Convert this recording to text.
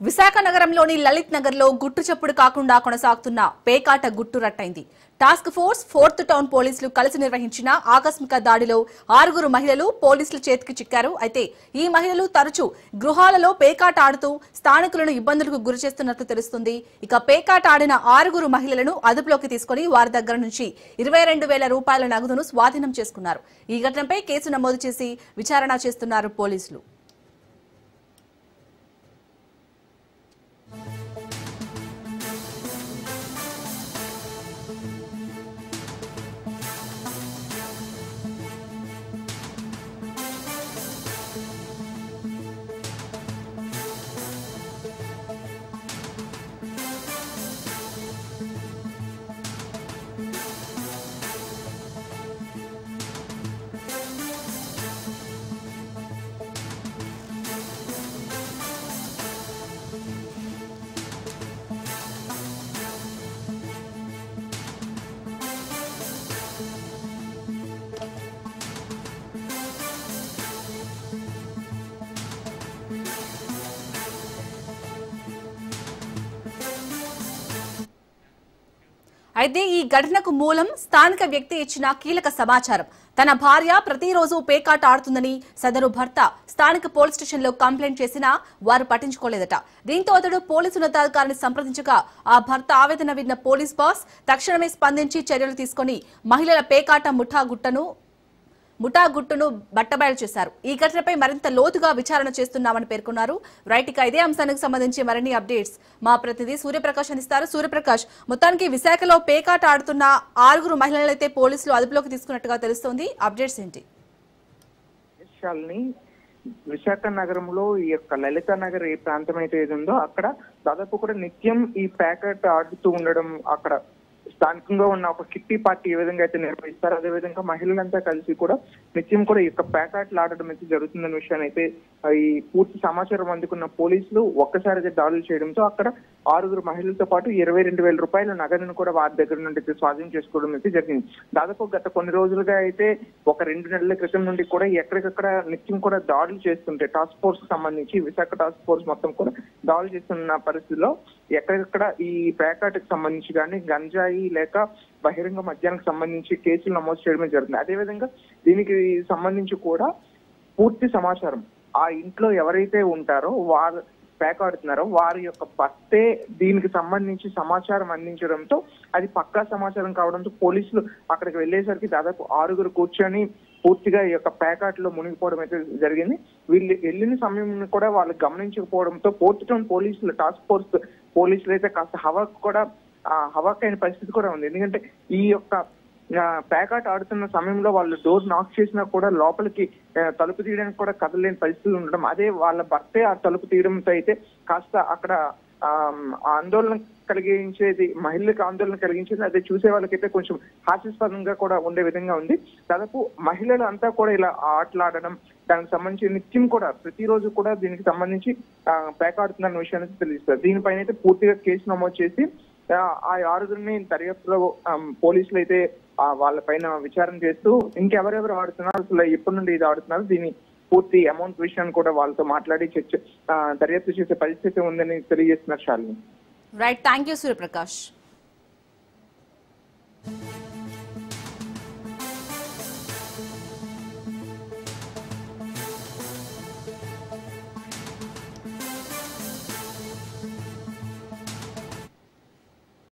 విశాఖ నగరంలోని లలిత్ నగర్ లో గుట్టు చప్పుడు కాకుండా కొనసాగుతున్న పేకాట గుట్టు రట్టయింది. టాస్క్ ఫోర్స్ 4th టౌన్ పోలీసులు కలిసి నిర్వహించిన ఆకస్మిక దాడిలో 6 మహిళలు పోలీసుల చేతికి చిక్కారు. అయితే ఈ మహిళలు తరచూ గృహాలలో పేకాట ఆడుతూ స్థానికులను ఇబ్బందులకు గురిచేస్తున్నట్లు తెలుస్తుంది. ఇక పేకాట ఆడిన 6 మహిళలను అదుపులోకి తీసుకుని వారి దగ్గర నుంచి 22,000 రూపాయల నగదును స్వాధీనం చేసుకున్నారు. ఈ ఘటనపై కేసు నమోదు చేసి విచారణ చేస్తున్నారు పోలీసులు. అయితే ఈ ఘటనకు మూలం స్థానిక వ్యక్తి ఇచ్చిన కీలక సమాచారం. తన భార్య ప్రతిరోజు పేకాట ఆడుతుందని సదరు భర్త స్థానిక పోలీస్ స్టేషన్ లో కంప్లైంట్ చేసినా వారు పట్టించుకోలేదట. దీంతో అతడు పోలీసు ఉన్నతాధికారిని సంప్రదించగా ఆ భర్త ఆవేదన విన్న పోలీస్ బాస్ తక్షణమే స్పందించి చర్యలు తీసుకుని మహిళల పేకాట ముఠాగుట్టును బట్టబయలు చేశారు. ఈ ఘటనపై మరింత లోతుగా విచారణ చేస్తున్నామని పేర్కొన్నారు. రైట్, ఇక ఇదే అంశానికి సంబంధించి మరిన్ని అప్డేట్స్ మా ప్రతినిధి సూర్యప్రకాష్ అందిస్తారు. సూర్యప్రకాష్, మొత్తానికి విశాఖలో పేకాట ఆడుతున్న 6 మహిళలైతే పోలీసులు అదుపులోకి తీసుకున్నట్టుగా తెలుస్తోంది. అప్డేట్స్ ఏంటి? విశాఖ నగరంలో ఈ యొక్క లలిత నగర్ ఏ ప్రాంతం అయితే ఉందో అక్కడ దాదాపు కూడా నిత్యం ఈ ప్యాకెట్ ఆడుతూ ఉండడం, అక్కడ స్థానికంగా ఉన్న ఒక కిట్టి పార్టీ ఏ విధంగా అయితే నిర్వహిస్తారో అదే విధంగా మహిళలంతా కలిసి కూడా నిత్యం కూడా ఈ యొక్క ప్యాకెట్లు ఆడడం అయితే జరుగుతుందన్న విషయాన్ని అయితే ఈ పూర్తి సమాచారం అందుకున్న పోలీసులు ఒక్కసారిగా దాడులు చేయడంతో అక్కడ 6 మహిళలతో పాటు 22,000 రూపాయల నగదును కూడా వారి దగ్గర నుండి స్వాధీనం చేసుకోవడం అయితే జరిగింది. దాదాపు గత కొన్ని రోజులుగా అయితే ఒక 2 నెలల క్రితం నుండి కూడా ఎక్కడికక్కడ నిత్యం కూడా దాడులు చేస్తుంటే టాస్క్ ఫోర్స్ కి సంబంధించి విశాఖ టాస్క్ ఫోర్స్ మొత్తం కూడా దాడులు చేస్తున్న పరిస్థితిలో ఎక్కడికక్కడ ఈ ప్యాకెట్కి సంబంధించి కానీ గంజాయి లేక బహిరంగ మద్యానికి సంబంధించి కేసులు నమోదు చేయడమే జరుగుతుంది. అదేవిధంగా దీనికి సంబంధించి కూడా పూర్తి సమాచారం ఆ ఇంట్లో ఎవరైతే ఉంటారో వారు ప్యాక్ ఆడుతున్నారో వారి యొక్క భర్తే దీనికి సంబంధించి సమాచారం అందించడంతో అది పక్కా సమాచారం కావడంతో పోలీసులు అక్కడికి వెళ్లేసరికి దాదాపు 6 కూర్చొని పూర్తిగా ఈ యొక్క ప్యాకెట్లో మునిగిపోవడం అయితే జరిగింది. వీళ్ళు వెళ్ళిన సమయం కూడా వాళ్ళు గమనించకపోవడంతో 4th టౌన్ పోలీసులు టాస్క్ ఫోర్స్ పోలీసులు అయితే కాస్త హవాకైన పరిస్థితి కూడా ఉంది. ఎందుకంటే ఈ యొక్క ప్యాకెట్ ఆడుతున్న సమయంలో వాళ్ళు డోర్ నాక్ చేసినా కూడా లోపలికి తలుపు తీయడానికి కూడా కదలేని పరిస్థితులు ఉండడం, అదే వాళ్ళ భర్తే ఆ తలుపు తీయడంతో అయితే కాస్త అక్కడ ఆందోళన కలిగించేది, మహిళలకు ఆందోళన కలిగించేది, అదే చూసే వాళ్ళకైతే కొంచెం హాస్యాస్పదంగా కూడా ఉండే విధంగా ఉంది. దాదాపు మహిళలు అంతా కూడా ఇలా ఆటలాడడం, దానికి సంబంధించి నిత్యం కూడా ప్రతిరోజు కూడా దీనికి సంబంధించి ప్యాక్ ఆడుతున్న విషయాన్ని తెలుస్తారు. దీనిపైన అయితే పూర్తిగా కేసు నమోదు చేసి ఆ 6 దర్యాప్తులో పోలీసులు అయితే వాళ్ళ పైన విచారణ చేస్తూ ఇంకెవరెవరు ఆడుతున్నారు, అసలు ఎప్పటి నుండి ఇది ఆడుతున్నారు, దీని పూర్తి అమౌంట్ విషయాన్ని కూడా వాళ్ళతో మాట్లాడి దర్యాప్తు చేసే పరిస్థితి ఉందని తెలియజేస్తున్నారు. Shalini. Right, thank you Suryaprakash.